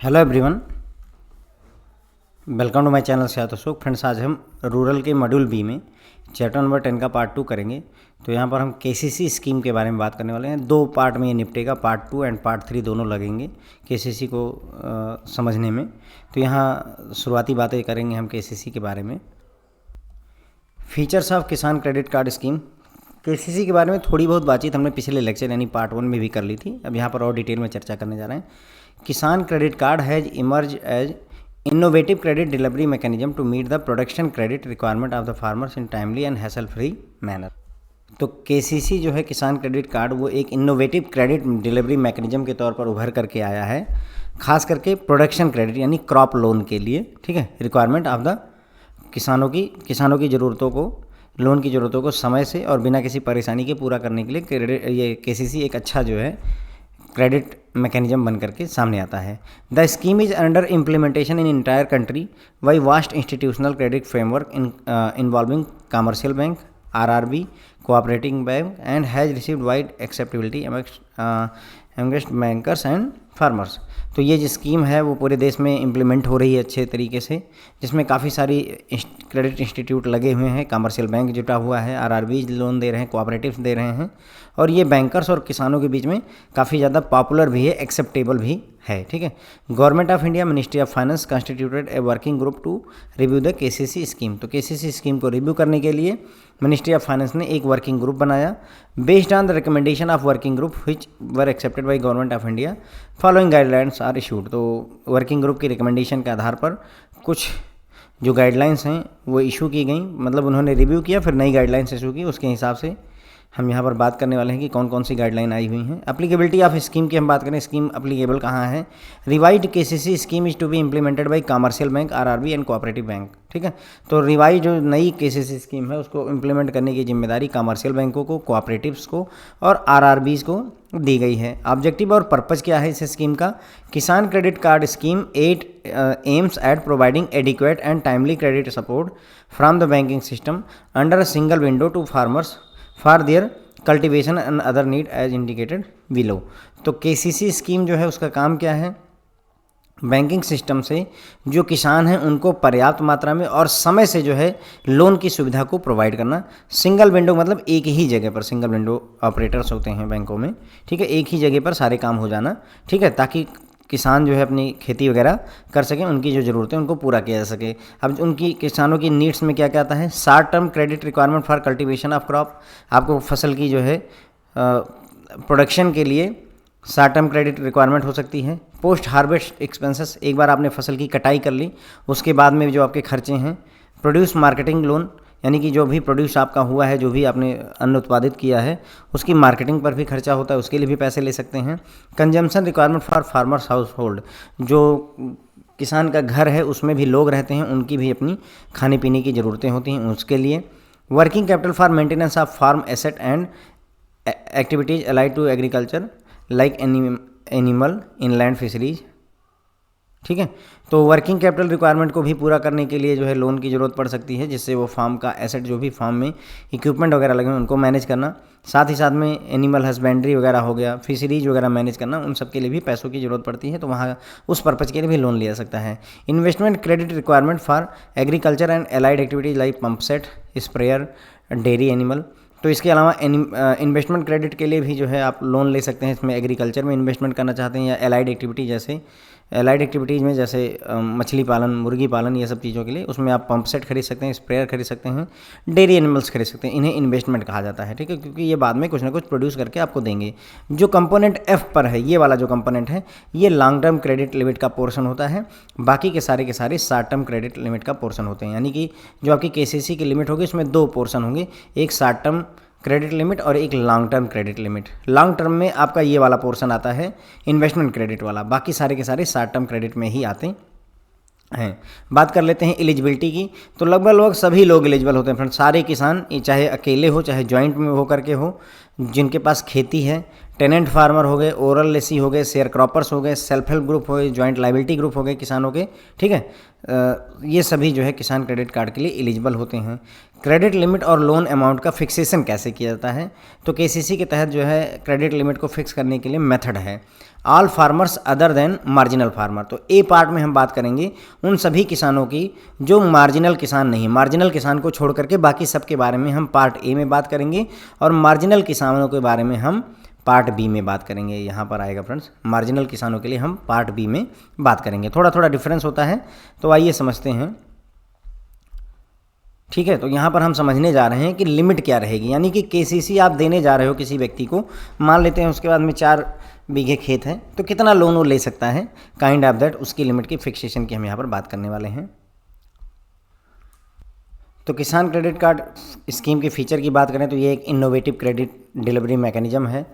Hello everyone, welcome to my channel से Ashok. Friends, आज हम रूरल के मॉड्यूल बी में चैप्टर नंबर 10 का पार्ट 2 करेंगे। तो यहाँ पर हम केसीसी स्कीम के बारे में बात करने वाले हैं। दो पार्ट में ये निपटेगा, पार्ट 2 एंड पार्ट 3 दोनों लगेंगे केसीसी को समझने में। तो यहाँ शुरुआती बातें करेंगे हम केसीसी के बारे में। फीचर्स ऑफ किसान क्रेडिट कार्ड स्कीम। केसीसी के बारे में थोड़ी बहुत बातचीत हमने पिछले लेक्चर यानी पार्ट 1 में भी कर ली थी। अब यहाँ पर और डिटेल में चर्चा करने जा रहे हैं। Kisan credit card has emerge as innovative credit delivery mechanism to meet the production credit requirement of the farmers in timely and hassle free manner। तो केसीसी जो है किसान क्रेडिट कार्ड वो एक इनोवेटिव क्रेडिट डिलीवरी मैकेनिज्म के तौर पर उभर करके आया है, खास करके प्रोडक्शन क्रेडिट यानी क्रॉप लोन के लिए। ठीक है, रिक्वायरमेंट ऑफ द किसानों की ज़रूरतों को, लोन की ज़रूरतों को समय से और बिना किसी परेशानी के पूरा करने के लिए क्रेडिट ये केसीसी एक अच्छा जो है क्रेडिट मैकेनिज्म बन करके सामने आता है। The scheme is under implementation in entire country by vast institutional credit framework involving commercial bank, RRB, cooperating bank and has received wide acceptability amongst bankers and farmers. तो ये जो स्कीम है वो पूरे देश में इम्प्लीमेंट हो रही है अच्छे तरीके से, जिसमें काफ़ी सारी क्रेडिट इंस्टीट्यूट लगे हुए हैं, कमर्शियल बैंक जुटा हुआ है, आरआरबी लोन दे रहे हैं, कोऑपरेटिव्स दे रहे हैं, और ये बैंकर्स और किसानों के बीच में काफ़ी ज़्यादा पॉपुलर भी है, एक्सेप्टेबल भी है। ठीक है, government of India, ministry of finance constituted a working group to review the KCC scheme. तो केसीसी स्कीम को रिव्यू करने के लिए मिनिस्ट्री ऑफ फाइनेंस ने एक वर्किंग ग्रुप बनाया। Based on the recommendation of working group which were accepted by government of India, following guidelines are issued. तो working group की रिकमेंडेशन के आधार पर कुछ जो गाइडलाइंस हैं वो इशू की गई, मतलब उन्होंने रिव्यू किया फिर नई गाइडलाइंस इशू की। उसके हिसाब से हम यहाँ पर बात करने वाले हैं कि कौन कौन सी गाइडलाइन आई हुई हैं। एप्लीकेबिलिटी ऑफ स्कीम की हम बात करें, स्कीम एप्लीकेबल कहाँ है। Revised KCC scheme is to be implemented by commercial bank, RRB and cooperative bank. ठीक है, तो रिवाइज जो नई केसीसी स्कीम है उसको इम्प्लीमेंट करने की जिम्मेदारी कमर्शियल बैंकों को, कोऑपरेटिव्स को और आरआरबीज को दी गई है। ऑब्जेक्टिव और पर्पज़ क्या है इस स्कीम का। Kisan credit card scheme aims at providing adequate and timely credit support from the banking system under a single window to farmers for their cultivation and other need as indicated below. तो KCC scheme जो है उसका काम क्या है, banking system से जो किसान हैं उनको पर्याप्त मात्रा में और समय से जो है लोन की सुविधा को प्रोवाइड करना। सिंगल विंडो मतलब एक ही जगह पर, सिंगल विंडो ऑपरेटर्स होते हैं बैंकों में। ठीक है, एक ही जगह पर सारे काम हो जाना। ठीक है, ताकि किसान जो है अपनी खेती वगैरह कर सकें, उनकी जो ज़रूरतें उनको पूरा किया जा सके। अब उनकी किसानों की नीड्स में क्या क्या आता है। Short term credit requirement for cultivation of crop, आपको फसल की जो है प्रोडक्शन के लिए शॉर्ट टर्म क्रेडिट रिक्वायरमेंट हो सकती है। पोस्ट हार्वेस्ट एक्सपेंसेस, एक बार आपने फसल की कटाई कर ली उसके बाद में जो आपके खर्चे हैं। प्रोड्यूस मार्केटिंग लोन, यानी कि जो भी प्रोड्यूस आपका हुआ है, जो भी आपने अन्न उत्पादित किया है उसकी मार्केटिंग पर भी खर्चा होता है, उसके लिए भी पैसे ले सकते हैं। Consumption requirement for farmers house hold, जो किसान का घर है उसमें भी लोग रहते हैं, उनकी भी अपनी खाने पीने की ज़रूरतें होती हैं, उसके लिए। Working capital for maintenance of farm asset and activities allied to agriculture like animal inland fisheries. ठीक है, तो वर्किंग कैपिटल रिक्वायरमेंट को भी पूरा करने के लिए जो है लोन की ज़रूरत पड़ सकती है, जिससे वो फार्म का एसेट, जो भी फार्म में इक्विपमेंट वगैरह लगे हैं उनको मैनेज करना। साथ ही साथ में एनिमल हस्बेंड्री वगैरह हो गया, फिशरीज वगैरह मैनेज करना, उन सब के लिए भी पैसों की ज़रूरत पड़ती है, तो वहाँ उस पर्पज़ के लिए भी लोन लिया जा सकता है। Investment credit requirement for agriculture and allied activities like pump set, sprayer, dairy animal. तो इसके अलावा इन्वेस्टमेंट क्रेडिट के लिए भी जो है आप लोन ले सकते हैं। इसमें एग्रीकल्चर में इन्वेस्टमेंट करना चाहते हैं या एलाइड एक्टिविटी, जैसे एलाइड एक्टिविटीज़ में जैसे मछली पालन, मुर्गी पालन, ये सब चीज़ों के लिए उसमें आप पंप सेट खरीद सकते हैं, स्प्रेयर खरीद सकते हैं, डेयरी एनिमल्स खरीद सकते हैं। इन्हें इन्वेस्टमेंट कहा जाता है। ठीक है, क्योंकि ये बाद में कुछ ना कुछ प्रोड्यूस करके आपको देंगे। जो कंपोनेंट एफ पर है, ये वाला जो कंपोनेंट है, ये लॉन्ग टर्म क्रेडिट लिमिट का पोर्शन होता है। बाकी के सारे शॉर्ट टर्म क्रेडिट लिमिट का पोर्शन होते हैं। यानी कि जो आपकी केसीसी की लिमिट होगी उसमें दो पोर्शन होंगे, एक शॉर्ट टर्म क्रेडिट लिमिट और एक long term credit limit. Long term में आपका ये वाला पोर्शन आता है इन्वेस्टमेंट क्रेडिट वाला, बाकी सारे के सारे शॉर्ट टर्म क्रेडिट में ही आते हैं। बात कर लेते हैं एलिजिबिलिटी की। तो लगभग सभी लोग एलिजिबल होते हैं फ्रेंड, सारे किसान, चाहे अकेले हो चाहे जॉइंट में हो करके हो, जिनके पास खेती है, टेनेंट फार्मर हो गए, ओरल लेसी हो गए, शेयर क्रॉपर्स हो गए, सेल्फ हेल्प ग्रुप हो गए, जॉइंट लाइबिलिटी ग्रुप हो गए किसानों के, ठीक है। ये सभी जो है किसान क्रेडिट कार्ड के लिए एलिजिबल होते हैं। क्रेडिट लिमिट और लोन अमाउंट का फिक्सेशन कैसे किया जाता है, तो केसीसी के तहत जो है क्रेडिट लिमिट को फिक्स करने के लिए मेथड है all farmers other than marginal farmer. तो ए पार्ट में हम बात करेंगे उन सभी किसानों की जो मार्जिनल किसान नहीं, मार्जिनल किसान को छोड़ करके बाकी सब के बारे में हम पार्ट ए में बात करेंगे, और मार्जिनल किसानों के बारे में हम पार्ट बी में बात करेंगे। यहाँ पर आएगा फ्रेंड्स, मार्जिनल किसानों के लिए हम पार्ट बी में बात करेंगे। थोड़ा थोड़ा डिफरेंस होता है, तो आइए समझते हैं, ठीक है। तो यहाँ पर हम समझने जा रहे हैं कि लिमिट क्या रहेगी, यानी कि केसीसी आप देने जा रहे हो किसी व्यक्ति को, मान लेते हैं उसके बाद में 4 बीघे खेत है, तो कितना लोन वो ले सकता है, काइंड ऑफ दैट, उसकी लिमिट की फिक्सेशन की हम यहाँ पर बात करने वाले हैं। तो किसान क्रेडिट कार्ड स्कीम के फीचर की बात करें तो ये एक इनोवेटिव क्रेडिट डिलीवरी मैकेनिज्म है,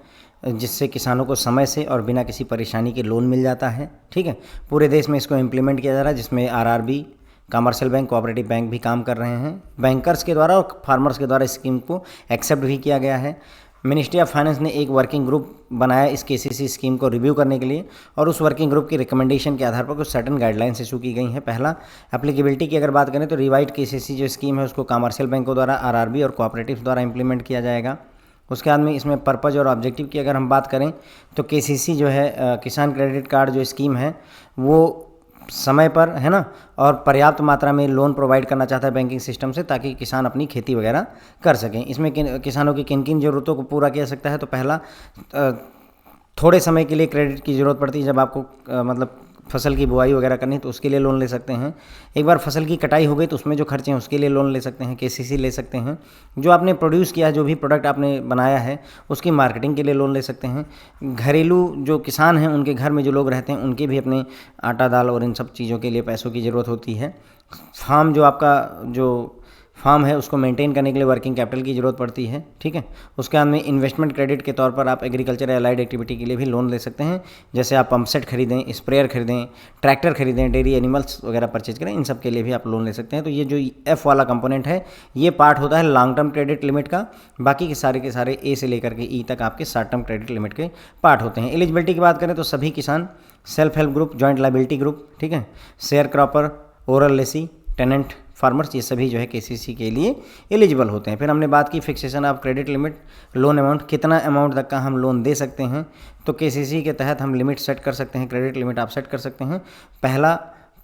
जिससे किसानों को समय से और बिना किसी परेशानी के लोन मिल जाता है, ठीक है। पूरे देश में इसको इम्प्लीमेंट किया जा रहा है, जिसमें RRB, commercial bank, cooperative bank भी काम कर रहे हैं। बैंकर्स के द्वारा और फार्मर्स के द्वारा स्कीम को एक्सेप्ट भी किया गया है। मिनिस्ट्री ऑफ फाइनेंस ने एक वर्किंग ग्रुप बनाया इस केसीसी स्कीम को रिव्यू करने के लिए, और उस वर्किंग ग्रुप की रिकमेंडेशन के आधार पर कुछ सर्टन गाइडलाइंस इशू की गई हैं। पहला, एप्लीकेबिलिटी की अगर बात करें तो रिवाइड केसीसी जो स्कीम है उसको कमर्शियल बैंकों द्वारा, आरआरबी और कोऑपरेटिव द्वारा इंप्लीमेंट किया जाएगा। उसके बाद में इसमें पर्पज़ और ऑब्जेक्टिव की अगर हम बात करें तो केसीसी जो है किसान क्रेडिट कार्ड जो स्कीम है वो समय पर, है ना, और पर्याप्त मात्रा में लोन प्रोवाइड करना चाहता है बैंकिंग सिस्टम से, ताकि किसान अपनी खेती वगैरह कर सकें। इसमें किसानों की किन किन ज़रूरतों को पूरा किया सकता है, तो पहला, थोड़े समय के लिए क्रेडिट की ज़रूरत पड़ती है, जब आपको मतलब फसल की बुआई वगैरह करनी है तो उसके लिए लोन ले सकते हैं। एक बार फसल की कटाई हो गई तो उसमें जो खर्चे हैं उसके लिए लोन ले सकते हैं, केसीसी ले सकते हैं। जो आपने प्रोड्यूस किया है, जो भी प्रोडक्ट आपने बनाया है, उसकी मार्केटिंग के लिए लोन ले सकते हैं। घरेलू जो किसान हैं उनके घर में जो लोग रहते हैं उनके भी अपने आटा दाल और इन सब चीज़ों के लिए पैसों की ज़रूरत होती है। फार्म जो आपका जो फार्म है उसको मेंटेन करने के लिए वर्किंग कैपिटल की ज़रूरत पड़ती है, ठीक है। उसके बाद में इन्वेस्टमेंट क्रेडिट के तौर पर आप एग्रीकल्चर एलाइड एक्टिविटी के लिए भी लोन ले सकते हैं, जैसे आप पंप सेट खरीदें, स्प्रेयर खरीदें, ट्रैक्टर खरीदें, डेयरी एनिमल्स वगैरह परचेज करें, इन सब के लिए भी आप लोन ले सकते हैं। तो ये जो एफ वाला कंपोनेंट है ये पार्ट होता है लॉन्ग टर्म क्रेडिट लिमिट का, बाकी के सारे ए से लेकर के ई तक आपके शॉर्ट टर्म क्रेडिट लिमिट के पार्ट होते हैं। एलिजिबिलिटी की बात करें तो सभी किसान, self help group, joint liability group, ठीक है, share cropper, oral lessee, tenant farmers, ये सभी जो है केसीसी के लिए एलिजिबल होते हैं। फिर हमने बात की fixation of credit limit, loan amount, कितना अमाउंट तक का हम लोन दे सकते हैं। तो केसीसी के तहत हम लिमिट सेट कर सकते हैं, क्रेडिट लिमिट आप सेट कर सकते हैं। पहला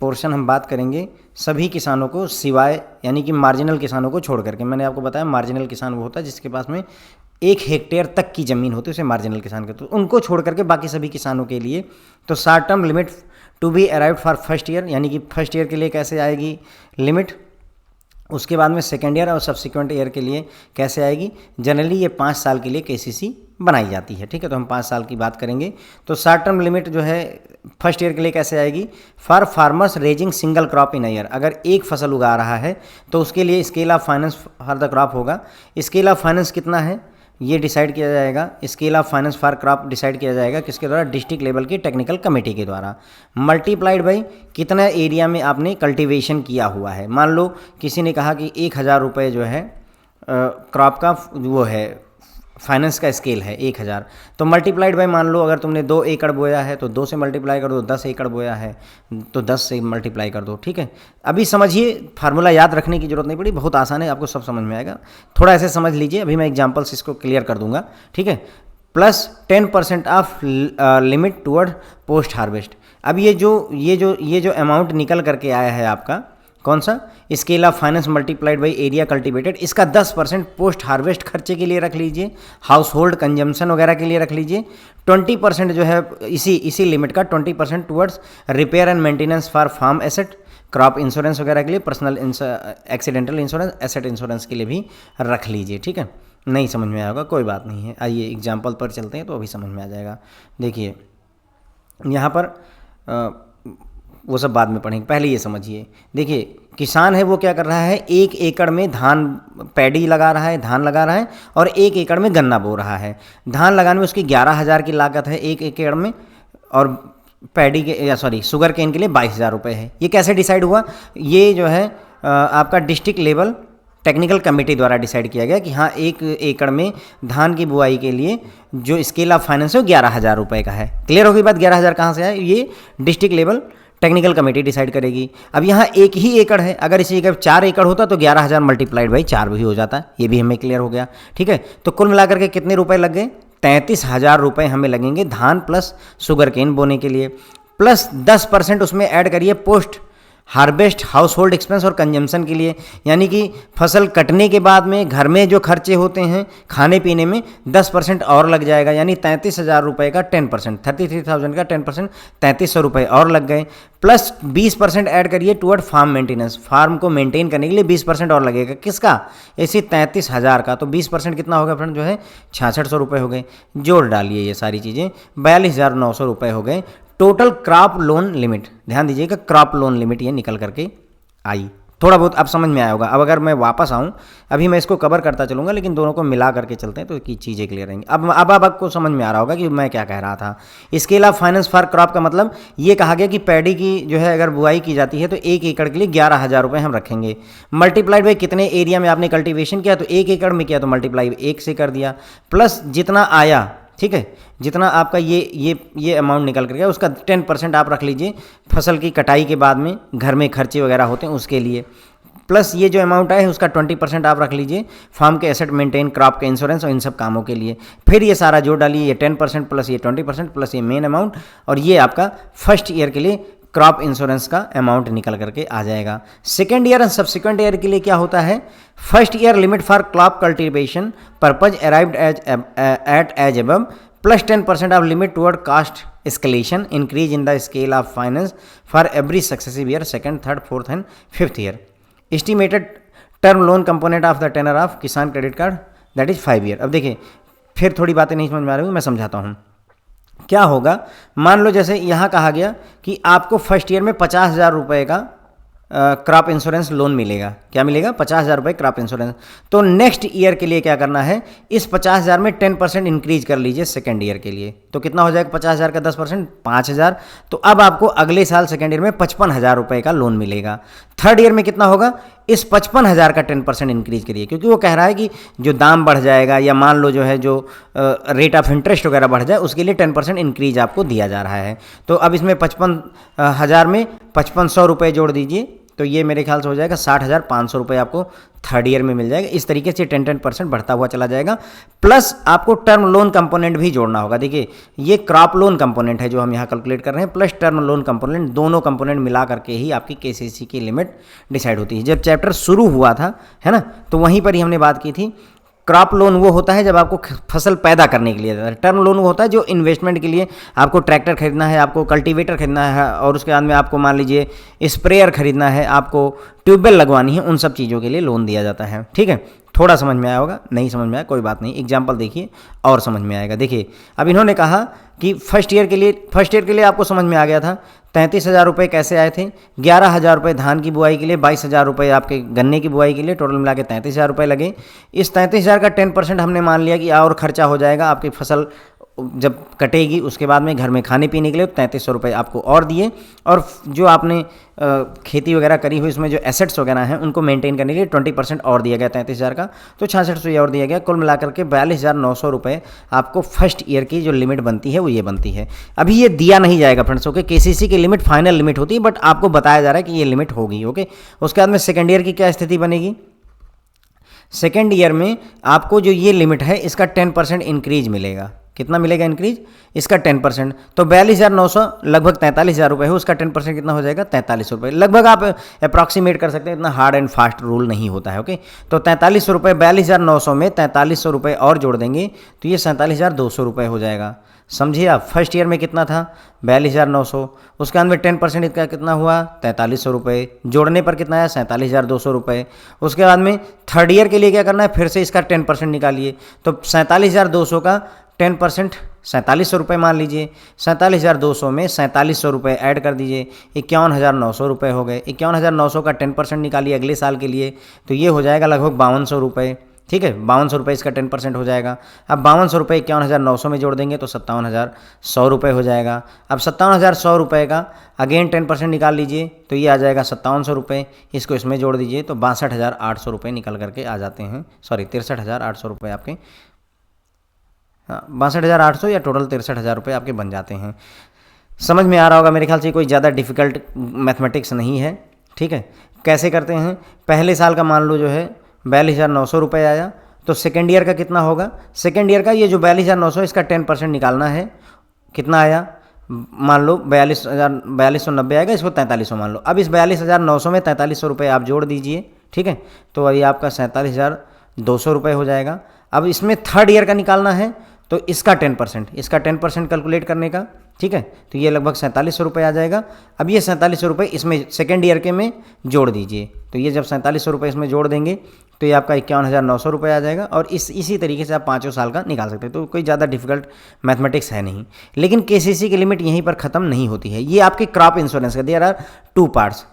पोर्शन हम बात करेंगे सभी किसानों को सिवाय, यानी कि मार्जिनल किसानों को छोड़ करके। मैंने आपको बताया मार्जिनल किसान वो होता है जिसके पास में 1 हेक्टेयर तक की ज़मीन होती है, उसे मार्जिनल किसान कहते हैं। तो उनको छोड़ करके बाकी सभी किसानों के लिए तो short term limit to be arrived for first year, यानी कि फर्स्ट ईयर के लिए कैसे आएगी लिमिट, उसके बाद में सेकेंड ईयर और सब्सिक्वेंट ईयर के लिए कैसे आएगी। जनरली ये 5 साल के लिए केसीसी बनाई जाती है, ठीक है। तो हम 5 साल की बात करेंगे। तो शॉर्ट टर्म लिमिट जो है फर्स्ट ईयर के लिए कैसे आएगी, for farmers raising single crop in year, अगर एक फसल उगा रहा है तो उसके लिए scale of finance for the crop होगा। स्केल ऑफ फाइनेंस कितना है ये डिसाइड किया जाएगा, scale of finance for crop decide किया जाएगा किसके द्वारा, डिस्ट्रिक्ट लेवल की टेक्निकल कमेटी के द्वारा, मल्टीप्लाइड बाई कितना एरिया में आपने कल्टीवेशन किया हुआ है। मान लो किसी ने कहा कि 1000 रुपये जो है क्रॉप का वो है, फाइनेंस का स्केल है 1000, तो मल्टीप्लाइड बाय, मान लो अगर तुमने 2 एकड़ बोया है तो 2 से मल्टीप्लाई कर दो, 10 एकड़ बोया है तो 10 से मल्टीप्लाई कर दो, ठीक है। अभी समझिए, फार्मूला याद रखने की जरूरत नहीं पड़ी, बहुत आसान है, आपको सब समझ में आएगा। थोड़ा ऐसे समझ लीजिए, अभी मैं एग्जाम्पल्स इसको क्लियर कर दूंगा, ठीक है। Plus 10% of limit toward post harvest. अब ये जो अमाउंट निकल करके आया है आपका, कौन सा, scale of finance multiplied by area cultivated, इसका 10% पोस्ट हार्वेस्ट खर्चे के लिए रख लीजिए, हाउस होल्ड कंजम्पशन वगैरह के लिए रख लीजिए। 20% जो है इसी लिमिट का 20% towards repair and maintenance for farm asset, crop insurance वगैरह के लिए, personal accidental insurance, asset insurance के लिए भी रख लीजिए, ठीक है। नहीं समझ में आएगा कोई बात नहीं है, आइए एग्जाम्पल पर चलते हैं तो अभी समझ में आ जाएगा। देखिए यहाँ पर वो सब बाद में पढ़ेंगे, पहले ये समझिए। देखिए किसान है वो क्या कर रहा है, 1 एकड़ में धान पैडी लगा रहा है, धान लगा रहा है, और 1 एकड़ में गन्ना बो रहा है। धान लगाने में उसकी 11,000 की लागत है 1 एकड़ में, और पैडी के शुगर केन के लिए 22,000 रुपये है। ये कैसे डिसाइड हुआ, ये जो है आपका डिस्ट्रिक्ट लेवल टेक्निकल कमेटी द्वारा डिसाइड किया गया कि हाँ 1 एकड़ में धान की बुआई के लिए जो स्केल ऑफ फाइनेंस है वो 11,000 रुपये का है। क्लियर होगी बात? 11,000 कहाँ से आए? ये district level technical committee decide करेगी। अब यहाँ 1 ही एकड़ है, अगर इसी जगह 4 एकड़ होता तो 11,000 मल्टीप्लाइड बाई 4 भी हो जाता। ये भी हमें क्लियर हो गया। ठीक है, तो कुल मिलाकर के कितने रुपए लग गए? 33,000 रुपये हमें लगेंगे धान प्लस शुगर केन बोने के लिए, प्लस 10% उसमें ऐड करिए post harvest house hold expense और कंजम्पशन के लिए, यानी कि फसल कटने के बाद में घर में जो खर्चे होते हैं खाने पीने में 10% और लग जाएगा, यानी 33,000 रुपये का 10%, 33,000 का 10%, 3300 रुपये और लग गए। प्लस 20% ऐड करिए टुवर्ड फार्म मेंटेनेंस, फार्म को मेंटेन करने के लिए 20% और लगेगा। किसका? ऐसे 33,000 का। तो 20% कितना होगा फ्रेंड? जो है 6600 रुपये हो गए। जोड़ डालिए ये सारी चीज़ें, 42,900 रुपये हो गए। टोटल क्रॉप लोन लिमिट, ध्यान दीजिएगा, क्रॉप लोन लिमिट ये निकल करके आई। थोड़ा बहुत अब समझ में आया होगा। अब अगर मैं वापस आऊँ, अभी मैं इसको कवर करता चलूँगा लेकिन दोनों को मिला करके चलते हैं तो की चीज़ें क्लियर रहेंगी। अब आपको समझ में आ रहा होगा कि मैं क्या कह रहा था। Scale of finance for crop का मतलब ये कहा गया कि पैडी की जो है अगर बुआई की जाती है तो 1 एकड़ के लिए 11,000 रुपये हम रखेंगे। मल्टीप्लाइड बाई कितने एरिया में आपने कल्टिवेशन किया, तो 1 एकड़ में किया तो मल्टीप्लाई 1 से कर दिया, प्लस जितना आया, ठीक है, जितना आपका ये अमाउंट निकल कर गया उसका 10% आप रख लीजिए फसल की कटाई के बाद में घर में खर्चे वगैरह होते हैं उसके लिए, प्लस ये जो अमाउंट आया है उसका 20% आप रख लीजिए फार्म के एसेट मेंटेन, क्रॉप के इंश्योरेंस और इन सब कामों के लिए। फिर ये सारा जोड़ डालिए, ये 10% प्लस ये 20% प्लस ये मेन अमाउंट, और ये आपका फर्स्ट ईयर के लिए क्रॉप इंश्योरेंस का अमाउंट निकल करके आ जाएगा। Second year and subsequent year के लिए क्या होता है? First year limit for crop cultivation purpose arrived as above plus 10% of limit toward cost escalation increase in the scale of finance for every successive year, second, third, fourth and fifth year. Estimated term loan component of the tenor of किसान credit card that is 5 year. अब देखिए फिर थोड़ी बातें नहीं समझ में आ रही, मैं समझाता हूँ क्या होगा। मान लो जैसे यहाँ कहा गया कि आपको फर्स्ट ईयर में 50,000 रुपये का क्रॉप इंश्योरेंस लोन मिलेगा। क्या मिलेगा? 50,000 रुपये क्रॉप इंश्योरेंस। तो नेक्स्ट ईयर के लिए क्या करना है? इस 50,000 में 10% इंक्रीज कर लीजिए सेकेंड ईयर के लिए, तो कितना हो जाएगा? 50,000 का 10% 5,000। तो अब आपको अगले साल सेकेंड ईयर में 55,000 रुपये का लोन मिलेगा। थर्ड ईयर में कितना होगा? इस 55,000 का 10% इंक्रीज करिए, क्योंकि वो कह रहा है कि जो दाम बढ़ जाएगा या मान लो जो है जो रेट ऑफ इंटरेस्ट वगैरह बढ़ जाए उसके लिए 10% इंक्रीज आपको दिया जा रहा है। तो अब इसमें 55,000 में 5500 रुपये जोड़ दीजिए, तो ये मेरे ख्याल से हो जाएगा 60,500 रुपये आपको थर्ड ईयर में मिल जाएगा। इस तरीके से 10% बढ़ता हुआ चला जाएगा। प्लस आपको टर्म लोन कंपोनेंट भी जोड़ना होगा। देखिए ये क्रॉप लोन कंपोनेंट है जो हम यहाँ कैलकुलेट कर रहे हैं, प्लस टर्म लोन कंपोनेंट, दोनों कंपोनेंट मिला करके ही आपकी केसीसी की लिमिट डिसाइड होती है। जब चैप्टर शुरू हुआ था, है ना, तो वहीं पर ही हमने बात की थी। क्रॉप लोन वो होता है जब आपको फसल पैदा करने के लिए देता है। टर्म लोन वो होता है जो इन्वेस्टमेंट के लिए, आपको ट्रैक्टर खरीदना है, आपको कल्टीवेटर खरीदना है, और उसके बाद में आपको मान लीजिए स्प्रेयर खरीदना है, आपको ट्यूबवेल लगवानी है, उन सब चीज़ों के लिए लोन दिया जाता है। ठीक है, थोड़ा समझ में आया होगा, नहीं समझ में आया कोई बात नहीं, एग्जाम्पल देखिए और समझ में आएगा। देखिए अब इन्होंने कहा कि फर्स्ट ईयर के लिए आपको समझ में आ गया था 33,000 रुपये कैसे आए थे। 11,000 रुपये धान की बुआई के लिए, 22,000 रुपये आपके गन्ने की बुआई के लिए, टोटल मिला के 33,000 रुपये लगे। इस 33,000 का 10% हमने मान लिया कि और खर्चा हो जाएगा आपकी फसल जब कटेगी, उसके बाद में घर में खाने पीने के लिए 3300 रुपये आपको और दिए, और जो आपने खेती वगैरह करी हुई इसमें जो एसेट्स वगैरह हैं उनको मेंटेन करने के लिए 20% और दिया गया 33,000 का, तो 6600 और दिया गया। कुल मिलाकर के 42,900 रुपये आपको फर्स्ट ईयर की जो लिमिट बनती है वो ये बनती है। अभी ये दिया नहीं जाएगा फ्रेंड्स, ओके, केसीसी की लिमिट फाइनल लिमिट होती है, बट आपको बताया जा रहा है कि ये लिमिट होगी, ओके। उसके बाद में सेकेंड ईयर की क्या स्थिति बनेगी? सेकेंड ईयर में आपको जो ये लिमिट है इसका 10% इंक्रीज मिलेगा। कितना मिलेगा इंक्रीज? इसका 10%, तो 42,900 लगभग 43,000 रुपये है, उसका 10% कितना हो जाएगा? 43 रुपये। लगभग आप अप्रॉक्सीमेट कर सकते हैं, इतना हार्ड एंड फास्ट रूल नहीं होता है, ओके। तो 4300 रुपये, 42,900 में 4300 रुपये और जोड़ देंगे तो ये 47,200 रुपये हो जाएगा। समझिए आप, फर्स्ट ईयर में कितना था? 42,900, उसके अंदर 10% इसका कितना हुआ? 4300 रुपये, जोड़ने पर कितना आया? 47,200 रुपये। उसके बाद में थर्ड ईयर के लिए क्या करना है? फिर से इसका 10% निकालिए, तो 47,200 का 10% 4700 रुपये मान लीजिए। 47,200 में 4700 रुपये ऐड कर दीजिए, 51,900 रुपये हो गए। 51,900 का 10% निकालिए अगले साल के लिए, तो ये हो जाएगा लगभग 5200 रुपये। ठीक है। 5200 रुपये इसका 10% हो जाएगा। अब 5200 रुपये 51,900 में जोड़ देंगे तो 57,100 रुपये हो जाएगा। अब 57,100 रुपये का अगेन 10% निकाल लीजिए तो ये आ जाएगा 5700 रुपये, इसको इसमें जोड़ दीजिए तो 62,800 रुपये निकल करके आ जाते हैं, सॉरी 63,800 रुपये आपके, हाँ 62,800 या टोटल 63,000 रुपये आपके बन जाते हैं। समझ में आ रहा होगा मेरे ख्याल से, कोई ज़्यादा डिफिकल्ट मैथमेटिक्स नहीं है। ठीक है, कैसे करते हैं, पहले साल का मान लो जो है 42,900 रुपये आया, तो सेकेंड ईयर का कितना होगा, सेकेंड ईयर का ये जो 42,900 इसका 10% निकालना है, कितना आया, मान लो 42,990 आएगा, इसको 4300 मान लो। अब इस 42,900 में 4300 रुपये आप जोड़ दीजिए, ठीक है, तो ये आपका 47,200 रुपये हो जाएगा। अब इसमें थर्ड ईयर का निकालना है तो इसका 10%, इसका 10% कैलकुलेट करने का, ठीक है, तो ये लगभग 4700 रुपये आ जाएगा। अब ये 4700 रुपये इसमें सेकेंड ईयर के में जोड़ दीजिए, तो ये जब 4700 रुपये इसमें जोड़ देंगे तो ये आपका 51,900 रुपये आ जाएगा। और इसी तरीके से आप 5 साल का निकाल सकते हैं। तो कोई ज़्यादा डिफिकल्ट मैथमेटिक्स है नहीं। लेकिन केसीसी की लिमिट यहीं पर ख़त्म नहीं होती है। ये आपके क्रॉप इंश्योरेंस का, there are 2 parts,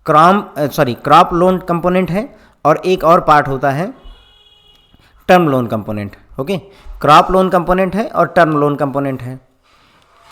crop loan component है और एक और पार्ट होता है term loan component. Okay, crop loan component है और टर्म लोन कंपोनेंट है,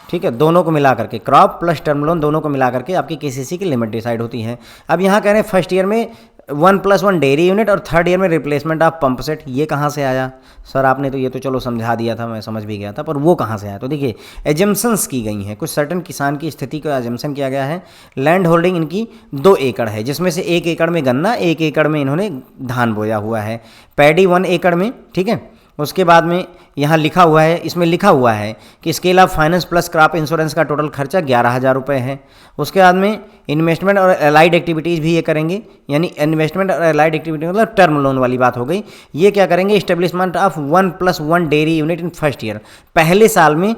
ठीक है, दोनों को मिला करके, क्रॉप प्लस टर्म लोन दोनों को मिला करके आपकी केसीसी की लिमिट डिसाइड होती है। अब यहाँ कह रहे हैं फर्स्ट ईयर में 1+1 डेयरी यूनिट और थर्ड ईयर में रिप्लेसमेंट ऑफ पंप सेट, ये कहाँ से आया सर, आपने तो ये तो चलो समझा दिया था, मैं समझ भी गया था, पर वो कहाँ से आया, तो देखिए एजम्पशंस की गई हैं, कुछ सर्टन किसान की स्थिति को एजम्पशन किया गया है। लैंड होल्डिंग इनकी 2 एकड़ है, जिसमें से 1 एकड़ में गन्ना, 1 एकड़ में इन्होंने धान बोया हुआ है, पैडी 1 एकड़ में, ठीक है। उसके बाद में यहाँ लिखा हुआ है, इसमें लिखा हुआ है कि scale of finance plus crop insurance का टोटल खर्चा 11,000 रुपये है। उसके बाद में इन्वेस्टमेंट और एलाइड एक्टिविटीज़ भी ये करेंगे, यानी इन्वेस्टमेंट और एलाइड एक्टिविटी मतलब टर्म लोन वाली बात हो गई। ये क्या करेंगे, establishment of 1+1 dairy unit in first year, पहले साल में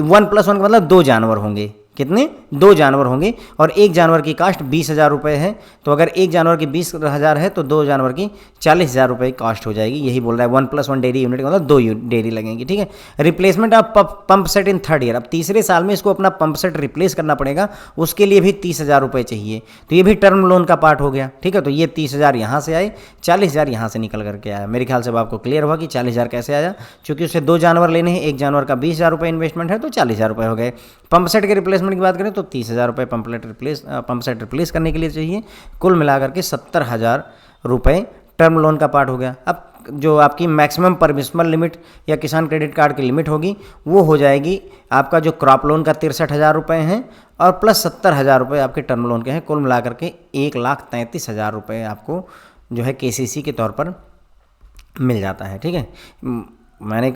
1+1 का मतलब 2 जानवर होंगे, कितने, 2 जानवर होंगे, और 1 जानवर की कास्ट 20,000 रुपये है। तो अगर 1 जानवर की 20,000 है तो 2 जानवर की 40,000 रुपये कास्ट हो जाएगी। यही बोल रहा है 1+1 डेयरी यूनिट का मतलब 2 डेयरी लगेंगी, ठीक है। Replacement of pump set in third year, अब तीसरे साल में इसको अपना पंप सेट रिप्लेस करना पड़ेगा, उसके लिए भी 30,000 रुपये चाहिए, तो ये भी टर्म लोन का पार्ट हो गया, ठीक है। तो ये 30,000 यहाँ से आए, 40,000 यहाँ से निकल करके आया। मेरे ख्याल से अब आपको क्लियर हुआ कि 40,000 कैसे आया, क्योंकि उससे 2 जानवर लेने हैं, 1 जानवर का 20,000 रुपये इन्वेस्टमेंट है, तो 40,000 रुपये हो गए। पंप सेट के रिप्लेसमेंट की बात करें तो 30,000 रुपये पंप सेट रिप्लेस करने के लिए चाहिए। कुल मिलाकर के 70,000 रुपये टर्म लोन का पार्ट हो गया। अब जो आपकी मैक्सिमम परमिशनल लिमिट या किसान क्रेडिट कार्ड की लिमिट होगी वो हो जाएगी आपका जो क्रॉप लोन का 63,000 रुपये हैं और प्लस 70,000 रुपये आपके टर्म लोन के हैं। कुल मिलाकर के 1,33,000 रुपये आपको जो है केसीसी के तौर पर मिल जाता है, ठीक है। मैंने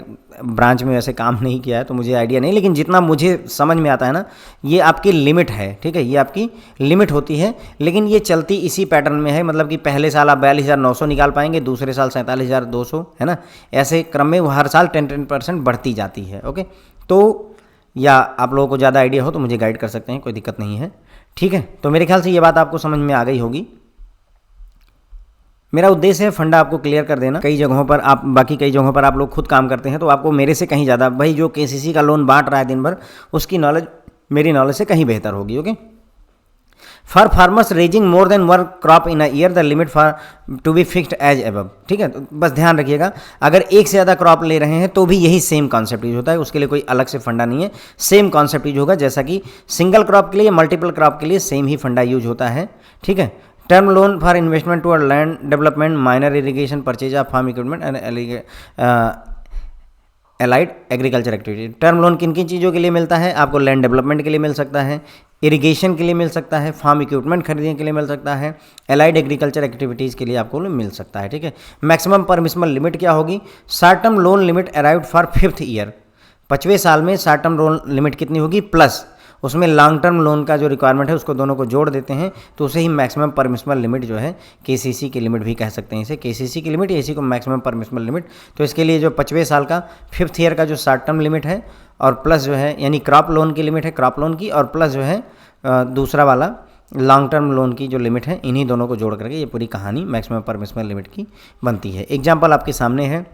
ब्रांच में वैसे काम नहीं किया है तो मुझे आइडिया नहीं, लेकिन जितना मुझे समझ में आता है ना, ये आपकी लिमिट है, ठीक है, ये आपकी लिमिट होती है। लेकिन ये चलती इसी पैटर्न में है, मतलब कि पहले साल आप 42,900 निकाल पाएंगे, दूसरे साल 47,200, है ना, ऐसे क्रम में वो हर साल 10% बढ़ती जाती है। ओके, तो या आप लोगों को ज़्यादा आइडिया हो तो मुझे गाइड कर सकते हैं, कोई दिक्कत नहीं है, ठीक है। तो मेरे ख्याल से ये बात आपको समझ में आ गई होगी। मेरा उद्देश्य है फंडा आपको क्लियर कर देना। कई जगहों पर आप, बाकी कई जगहों पर आप लोग खुद काम करते हैं, तो आपको मेरे से कहीं ज़्यादा, भाई जो केसीसी का लोन बांट रहा है दिन भर, उसकी नॉलेज मेरी नॉलेज से कहीं बेहतर होगी। Okay, for farmers raising more than 1 crop in a year the limit for to be fixed as above, ठीक है। तो बस ध्यान रखिएगा, अगर एक से ज़्यादा क्रॉप ले रहे हैं तो भी यही सेम कॉन्सेप्ट यूज होता है, उसके लिए कोई अलग से फंडा नहीं है, सेम कॉन्सेप्ट यूज होगा, जैसा कि सिंगल क्रॉप के लिए, मल्टीपल क्रॉप के लिए सेम ही फंडा यूज होता है, ठीक है। Term loan for investment toward land development, minor irrigation, purchase of farm equipment and allied agriculture activity. Term loan किन किन चीज़ों के लिए मिलता है, आपको लैंड डेवलपमेंट के लिए मिल सकता है, इरिगेशन के लिए मिल सकता है, फार्म इक्विपमेंट खरीदने के लिए मिल सकता है, एलाइड एग्रीकल्चर एक्टिविटीज़ के लिए आपको मिल सकता है, ठीक है। मैक्सिमम परमिशनल लिमिट क्या होगी, short term loan limit arrived for 5th year, 5वें साल में शॉर्ट टर्म लोन लिमिट कितनी होगी, प्लस उसमें लॉन्ग टर्म लोन का जो रिक्वायरमेंट है उसको दोनों को जोड़ देते हैं, तो उसे ही मैक्सिमम परमिशनल लिमिट जो है केसीसी की लिमिट भी कह सकते हैं, इसे केसीसी की लिमिट या इसी को मैक्सिमम परमिशनल लिमिट। तो इसके लिए जो 5वें साल का 5th ईयर का जो शॉर्ट टर्म लिमिट है और प्लस जो है यानी क्रॉप लोन की लिमिट है, क्रॉप लोन की, और प्लस जो है दूसरा वाला लॉन्ग टर्म लोन की जो लिमिट है, इन्हीं दोनों को जोड़ करके ये पूरी कहानी मैक्सिमम परमिशनल लिमिट की बनती है। एग्जाम्पल आपके सामने है,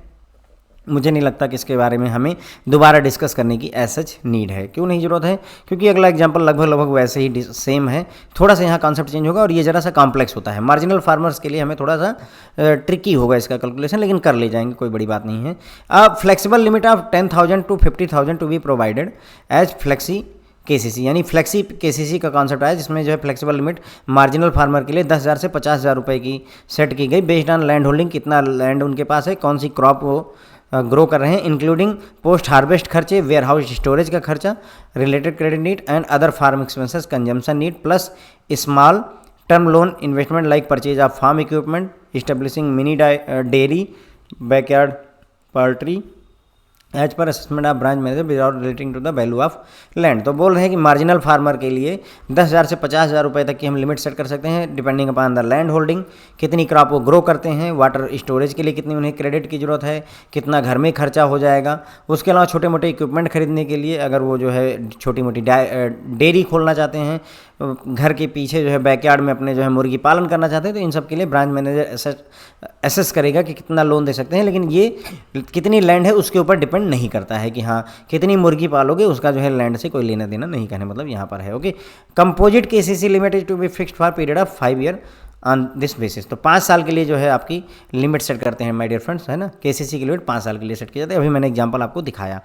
मुझे नहीं लगता कि इसके बारे में हमें दोबारा डिस्कस करने की सच नीड है। क्यों नहीं ज़रूरत है? क्योंकि अगला एग्जांपल लगभग वैसे ही सेम है, थोड़ा सा यहाँ कॉन्सेप्ट चेंज होगा और ये ज़रा सा कॉम्प्लेक्स होता है। मार्जिनल फार्मर्स के लिए हमें थोड़ा सा ट्रिकी होगा इसका कैलकुलेशन, लेकिन कर ले जाएंगे, कोई बड़ी बात नहीं है। अब flexible limit of 10,000 to 50,000 to be provided as flexi KCC, यानी फ्लेक्सी केसीसी का कॉन्सेप्ट आया, जिसमें जो है फ्लेक्सिबल लिमिट मार्जिनल फार्मर के लिए 10,000 से 50,000 रुपये की सेट की गई, बेस्ड ऑन लैंड होल्डिंग, कितना लैंड उनके पास है, कौन सी क्रॉप वो ग्रो कर रहे हैं, इंक्लूडिंग पोस्ट हार्वेस्ट खर्चे, वेयर हाउस स्टोरेज का खर्चा, related credit need and other farm expenses, consumption need, plus small term loan investment like purchase of farm equipment, establishing mini dairy, backyard poultry as per assessment of branch manager without relating to the value of land. तो बोल रहे हैं कि marginal farmer के लिए 10,000 से 50,000 रुपये तक की हम लिमिट सेट कर सकते हैं, depending upon the land holding, कितनी क्रॉप वो ग्रो करते हैं, वाटर स्टोरेज के लिए कितनी उन्हें क्रेडिट की ज़रूरत है, कितना घर में खर्चा हो जाएगा, उसके अलावा छोटे मोटे इक्विपमेंट खरीदने के लिए अगर वो जो है छोटी मोटी डेयरी खोलना चाहते हैं, घर के पीछे जो है बैकयार्ड में अपने जो है मुर्गी पालन करना चाहते हैं, तो इन सब के लिए ब्रांच मैनेजर एसेस करेगा कि कितना लोन दे सकते हैं। लेकिन ये कितनी लैंड है उसके ऊपर डिपेंड नहीं करता है कि हाँ कितनी मुर्गी पालोगे, उसका जो है लैंड से कोई लेना देना नहीं, कहने मतलब यहाँ पर है। Okay, composite KCC limit is to be fixed for period of 5 year on this basis. तो 5 साल के लिए जो है आपकी लिमिट सेट करते हैं माय डियर फ्रेंड्स, है ना। केसीसी की लिमिट 5 साल के लिए सेट की जाती है। अभी मैंने एग्जांपल आपको दिखाया।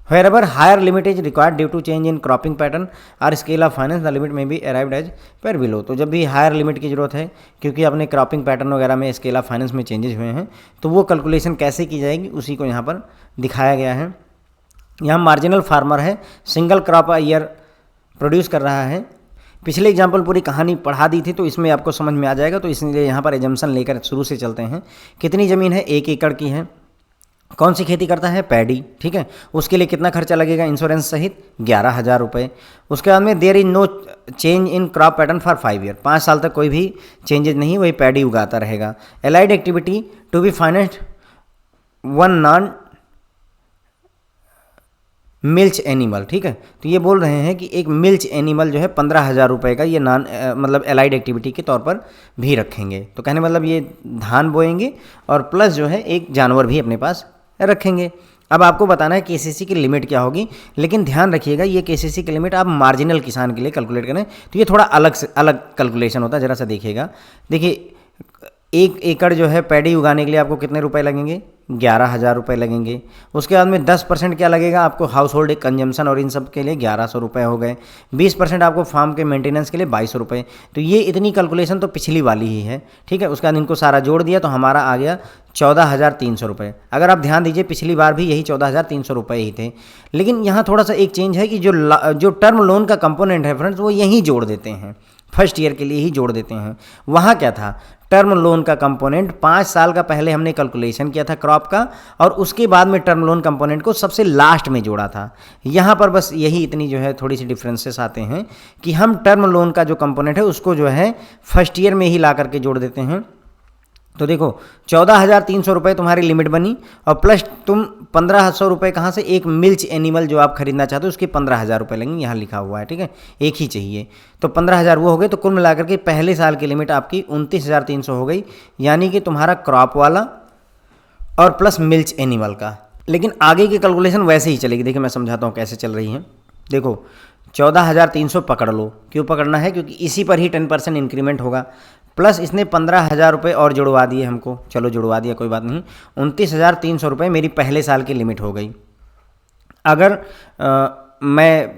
Wherever higher limit is required due to change in cropping pattern or scale of finance, the limit may be arrived as per below। तो जब भी हायर लिमिट की जरूरत है क्योंकि अपने क्रॉपिंग पैटर्न वगैरह में स्केल ऑफ फाइनेंस में चेंजेस हुए हैं, तो वो कैलकुलेशन कैसे की जाएगी उसी को यहाँ पर दिखाया गया है। यहाँ मार्जिनल फार्मर है, सिंगल क्रॉप ईयर प्रोड्यूस कर रहा है। पिछले एग्जाम्पल पूरी कहानी पढ़ा दी थी तो इसमें आपको समझ में आ जाएगा, तो इसलिए यहाँ पर एजम्पशन लेकर शुरू से चलते हैं। कितनी ज़मीन है? 1 एकड़ की है। कौन सी खेती करता है? पैडी, ठीक है। उसके लिए कितना खर्चा लगेगा इंश्योरेंस सहित? 11,000 रुपये। उसके बाद में there is no change in crop pattern for 5 year, 5 साल तक कोई भी चेंजेज नहीं, वही पैडी उगाता रहेगा। Allied activity to be financed 1 non milch animal, ठीक है। तो ये बोल रहे हैं कि एक मिल्च एनिमल जो है 15,000 रुपये का ये मतलब एलाइड एक्टिविटी के तौर पर भी रखेंगे। तो कहने मतलब ये धान बोएंगे और प्लस जो है एक जानवर भी अपने पास रखेंगे। अब आपको बताना है केसीसी की लिमिट क्या होगी, लेकिन ध्यान रखिएगा ये केसीसी की लिमिट आप मार्जिनल किसान के लिए कैलकुलेट करें तो ये थोड़ा अलग से अलग कैलकुलेशन होता है। ज़रा सा देखिएगा, देखिए 1 एकड़ जो है पैडी उगाने के लिए आपको कितने रुपए लगेंगे? 11,000 रुपये लगेंगे। उसके बाद में 10% क्या लगेगा आपको? हाउस होल्ड कंजम्पशन और इन सब के लिए 1,100 रुपये हो गए। 20% आपको फार्म के मेंटेनेंस के लिए 2,200 रुपये। तो ये इतनी कैलकुलेशन तो पिछली वाली ही है, ठीक है। उसके बाद इनको सारा जोड़ दिया तो हमारा आ गया 14,300 रुपये। अगर आप ध्यान दीजिए पिछली बार भी यही 14,300 रुपये ही थे, लेकिन यहाँ थोड़ा सा एक चेंज है कि जो टर्म लोन का कंपोनेंट है फ्रेंड्स वो यहीं जोड़ देते हैं, फर्स्ट ईयर के लिए ही जोड़ देते हैं। वहाँ क्या था? टर्म लोन का कंपोनेंट 5 साल का पहले हमने कैलकुलेशन किया था क्रॉप का, और उसके बाद में टर्म लोन कंपोनेंट को सबसे लास्ट में जोड़ा था। यहाँ पर बस यही इतनी जो है थोड़ी सी डिफरेंसेस आते हैं कि हम टर्म लोन का जो कंपोनेंट है उसको जो है फर्स्ट ईयर में ही ला करके जोड़ देते हैं। तो देखो 14,300 रुपये तुम्हारी लिमिट बनी, और प्लस तुम 1,500 रुपये कहाँ से? एक मिल्च एनिमल जो आप खरीदना चाहते हो उसके 15,000 रुपये लगेंगे, यहाँ लिखा हुआ है, ठीक है। एक ही चाहिए तो 15,000 वो हो गए। तो कुल मिलाकर के पहले साल की लिमिट आपकी 29,300 हो गई, यानी कि तुम्हारा क्रॉप वाला और प्लस मिल्च एनिमल का। लेकिन आगे की कैलकुलेशन वैसे ही चलेगी। देखिए मैं समझाता हूँ कैसे चल रही है। देखो 14,300 पकड़ लो, क्यों पकड़ना है? क्योंकि इसी पर ही 10% इंक्रीमेंट होगा, प्लस इसने 15,000 रुपये और जुड़वा दिए हमको, चलो जुड़वा दिया कोई बात नहीं। 29,300 रुपये मेरी पहले साल की लिमिट हो गई। अगर मैं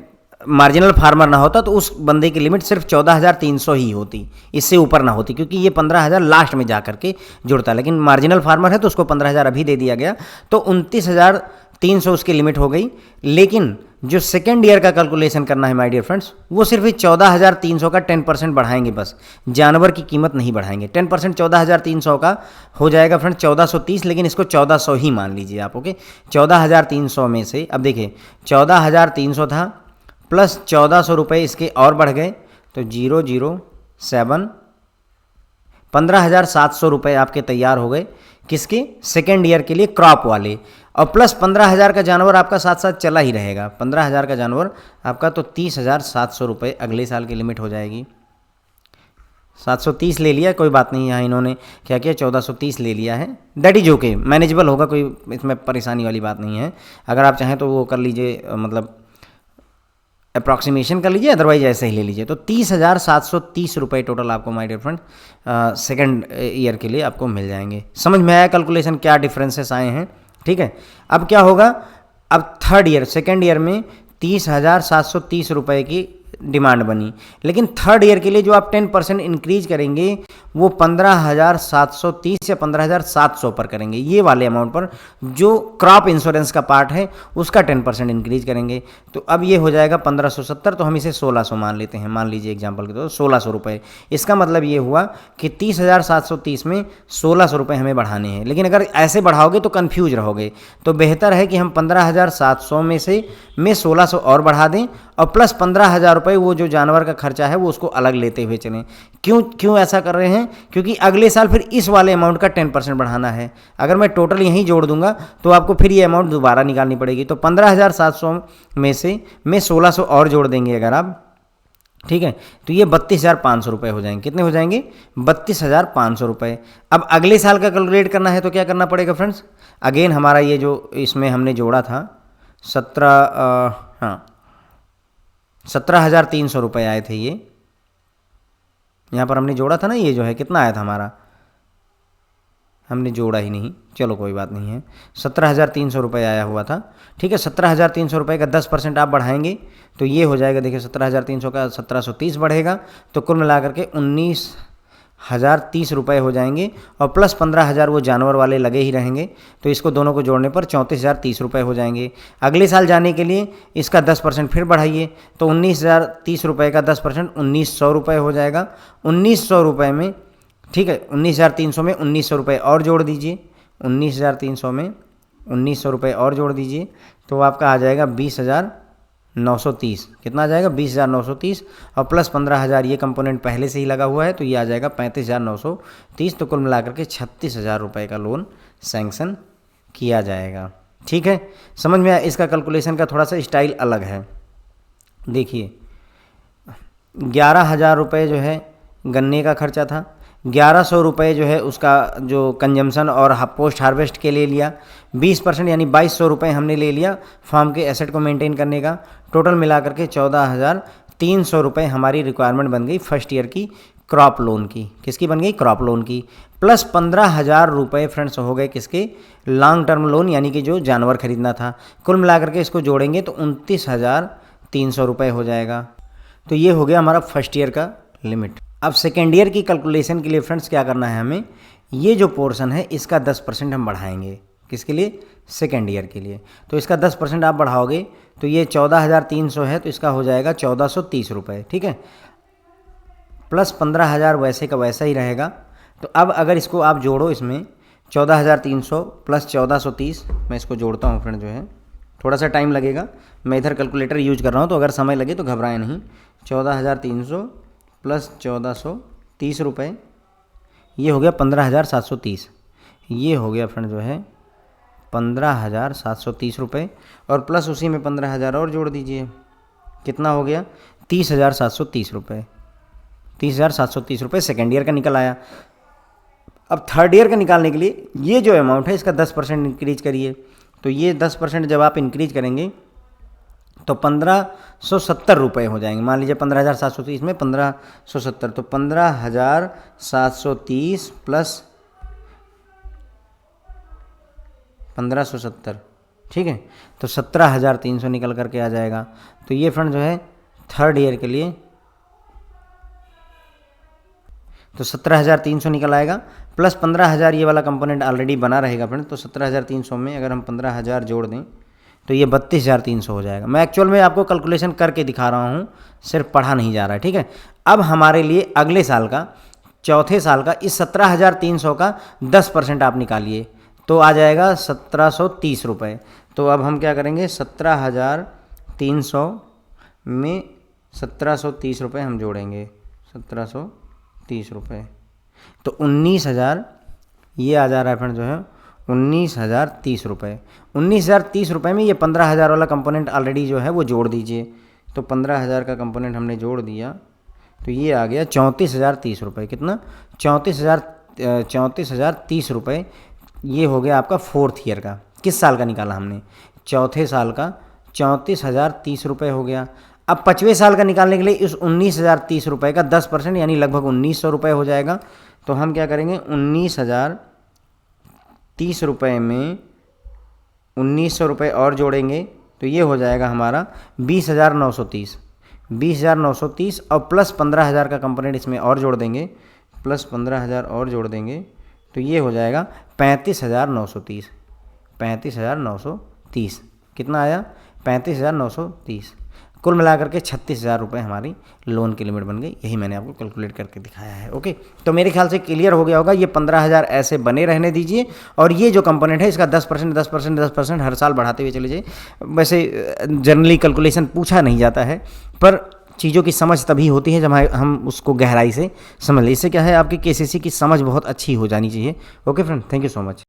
मार्जिनल फार्मर ना होता तो उस बंदे की लिमिट सिर्फ 14,300 ही होती, इससे ऊपर ना होती, क्योंकि ये 15,000 लास्ट में जा करके जुड़ता। लेकिन मार्जिनल फार्मर है तो उसको 15,000 अभी दे दिया गया, तो 29,300 उसकी लिमिट हो गई। लेकिन जो सेकेंड ईयर का कैलकुलेशन करना है माय डियर फ्रेंड्स, वो सिर्फ 14,300 का 10% बढ़ाएंगे, बस जानवर की कीमत नहीं बढ़ाएंगे। 10% 14,300 का हो जाएगा फ्रेंड्स 1,430, लेकिन इसको 1,400 ही मान लीजिए आप, ओके। 14,300 में से अब देखिए 14,300 था, प्लस 1,400 रुपये इसके और बढ़ गए, तो 007 15,700 रुपये आपके तैयार हो गए। किसके? सेकेंड ईयर के लिए क्रॉप वाले, और प्लस 15,000 का जानवर आपका साथ साथ चला ही रहेगा। 15,000 का जानवर आपका, तो 30,700 रुपये अगले साल की लिमिट हो जाएगी। 730 ले लिया, कोई बात नहीं, यहाँ इन्होंने क्या किया 1430 ले लिया है। दैट इज ओके, मैनेजेबल होगा, कोई इसमें परेशानी वाली बात नहीं है। अगर आप चाहें तो वो कर लीजिए, मतलब अप्रॉक्सीमेशन कर लीजिए, अदरवाइज ऐसे ही ले लीजिए। तो 30,730 रुपये टोटल आपको my dear friend second year के लिए आपको मिल जाएंगे। समझ में आया कैलकुलेशन, क्या डिफरेंसेस आए हैं? ठीक है, अब क्या होगा, अब थर्ड ईयर सेकेंड ईयर में 30,730 रुपये की डिमांड बनी, लेकिन थर्ड ईयर के लिए जो आप 10% इंक्रीज करेंगे वो 15,730 या 15,700 पर करेंगे, ये वाले अमाउंट पर जो क्रॉप इंश्योरेंस का पार्ट है उसका 10% इंक्रीज करेंगे। तो अब ये हो जाएगा 1570, तो हम इसे 1600 मान लेते हैं, मान लीजिए एग्जांपल के तौर 1600 रुपये। इसका मतलब ये हुआ कि 30,730 में 1600 रुपये हमें बढ़ाने हैं, लेकिन अगर ऐसे बढ़ाओगे तो कन्फ्यूज रहोगे, तो बेहतर है कि हम 15,700 में से 1600 और बढ़ा दें और प्लस 15,000 रुपये वो जो जानवर का खर्चा है वो उसको अलग लेते हुए चलें। क्यों ऐसा कर रहे हैं? क्योंकि अगले साल फिर इस वाले अमाउंट का 10% बढ़ाना है। अगर मैं टोटल यहीं जोड़ दूंगा तो आपको फिर ये अमाउंट दोबारा निकालनी पड़ेगी। तो 15,700 में से मैं 1600 और जोड़ देंगे अगर आप, ठीक है, तो ये 32,500 रुपये हो जाएंगे। कितने हो जाएंगे? 32,500 रुपये। अब अगले साल का कैलकुलेट करना है तो क्या करना पड़ेगा फ्रेंड्स? अगेन हमारा ये जो इसमें हमने जोड़ा था 17,300 रुपये आए थे, ये यहाँ पर हमने जोड़ा था ना, ये जो है कितना आया था हमारा, हमने जोड़ा ही नहीं, चलो कोई बात नहीं है, 17,300 रुपये आया हुआ था। ठीक है, 17,300 रुपये का 10% आप बढ़ाएंगे तो ये हो जाएगा, देखिए 17,300 का 1730 बढ़ेगा, तो कुल मिलाकर के 19,030 रुपये हो जाएंगे और प्लस 15,000 वो जानवर वाले लगे ही रहेंगे, तो इसको दोनों को जोड़ने पर 34,030 रुपये हो जाएंगे। अगले साल जाने के लिए इसका 10% फिर बढ़ाइए, तो 19,030 रुपये का 10% 1,900 रुपये हो जाएगा। 1,900 रुपये में, ठीक है, 19,300 में 1,900 रुपये और जोड़ दीजिए, 19,300 में 1,900 रुपये और जोड़ दीजिए, तो आपका आ जाएगा 20,930। कितना आ जाएगा? 20,930 और प्लस 15,000 ये कंपोनेंट पहले से ही लगा हुआ है, तो ये आ जाएगा 35,930। तो कुल मिलाकर के 36,000 रुपये का लोन सैंक्शन किया जाएगा। ठीक है, समझ में आया? इसका कैलकुलेशन का थोड़ा सा स्टाइल अलग है। देखिए 11,000 रुपये जो है गन्ने का खर्चा था, 1,100 रुपये जो है उसका जो कंजम्पशन और पोस्ट हार्वेस्ट के लिए लिया, 20% यानी 2,200 रुपये हमने ले लिया फार्म के एसेट को मेंटेन करने का। टोटल मिलाकर के 14,300 रुपये हमारी रिक्वायरमेंट बन गई फर्स्ट ईयर की क्रॉप लोन की। किसकी बन गई? क्रॉप लोन की। प्लस 15,000 रुपये फ्रेंड्स हो गए किसके? लॉन्ग टर्म लोन, यानी कि जो जानवर खरीदना था। कुल मिलाकर के इसको जोड़ेंगे तो 29,300 रुपये हो जाएगा। तो ये हो गया हमारा फर्स्ट ईयर का लिमिट। अब सेकेंड ईयर की कैलकुलेशन के लिए फ्रेंड्स क्या करना है हमें, ये जो पोर्शन है इसका 10% हम बढ़ाएंगे। किसके लिए? सेकेंड ईयर के लिए। तो इसका 10% आप बढ़ाओगे तो ये 14,300 है, तो इसका हो जाएगा 1,430 रुपये। ठीक है, प्लस 15,000 वैसे का वैसा ही रहेगा। तो अब अगर इसको आप जोड़ो, इसमें 14,300 प्लस 1,430, मैं इसको जोड़ता हूँ फ्रेंड, जो है थोड़ा सा टाइम लगेगा, मैं इधर कैलकुलेटर यूज कर रहा हूँ, तो अगर समय लगे तो घबराएं नहीं। 14,300 प्लस 1,430 रुपये, ये हो गया 15,730। ये हो गया फ्रेंड जो है 15,730 रुपये, और प्लस उसी में 15,000 और जोड़ दीजिए, कितना हो गया? 30,730 रुपये। 30,730 रुपये सेकेंड ईयर का निकल आया। अब थर्ड ईयर का निकालने के लिए ये जो अमाउंट है इसका 10% इंक्रीज करिए। तो ये 10% जब आप इंक्रीज करेंगे तो 1,570 रुपये हो जाएंगे। मान लीजिए 15,730 में 1,570, तो 15,730 प्लस 1,570, ठीक है, तो 17,300 निकल करके आ जाएगा। तो ये फ्रेंड जो है थर्ड ईयर के लिए तो 17,300 निकल आएगा, प्लस 15,000 ये वाला कंपोनेंट ऑलरेडी बना रहेगा फ्रेंड। तो 17,300 में अगर हम 15,000 जोड़ दें तो ये 32,300 हो जाएगा। मैं एक्चुअल में आपको कैलकुलेशन करके दिखा रहा हूँ, सिर्फ पढ़ा नहीं जा रहा है। ठीक है, अब हमारे लिए अगले साल का, चौथे साल का, इस 17,300 का 10% आप निकालिए तो आ जाएगा 1,730 रुपये। तो अब हम क्या करेंगे, 17,300 में 1,730 रुपये हम जोड़ेंगे, 1,730 रुपये, तो 19,000 ये आ जा रहा है फ्रेंड जो है 19,030 रुपये। 19,030 रुपये में ये 15,000 वाला कंपोनेंट ऑलरेडी जो है वो जोड़ दीजिए। तो 15,000 का कंपोनेंट हमने जोड़ दिया, तो ये आ गया 34,030 रुपये। कितना? 34,030 रुपये। ये हो गया आपका 4th ईयर का। किस साल का निकाला हमने? चौथे साल का 34,030 रुपये हो गया। अब 5वें साल का निकालने के लिए इस 19,030 रुपये का 10% यानी लगभग 1,900 रुपये हो जाएगा। तो हम क्या करेंगे, 19,030 रुपये में 1,900 रुपये और जोड़ेंगे तो ये हो जाएगा हमारा 20,930। 20,930 और प्लस 15,000 का कंपोनेंट इसमें और जोड़ देंगे, प्लस 15,000 और जोड़ देंगे तो ये हो जाएगा 35,930। 35,930 कितना आया? 35,930। कुल मिलाकर के 36,000 रुपये हमारी लोन की लिमिट बन गई। यही मैंने आपको कैलकुलेट करके दिखाया है। ओके, तो मेरे ख्याल से क्लियर हो गया होगा। ये 15,000 ऐसे बने रहने दीजिए और ये जो कंपोनेंट है इसका 10% हर साल बढ़ाते हुए चले जाइए। वैसे जनरली कैलकुलेशन पूछा नहीं जाता है, पर चीज़ों की समझ तभी होती है जब हम उसको गहराई से समझ लें। इससे क्या है, आपकी केसीसी की समझ बहुत अच्छी हो जानी चाहिए। Okay friend, thank you so much.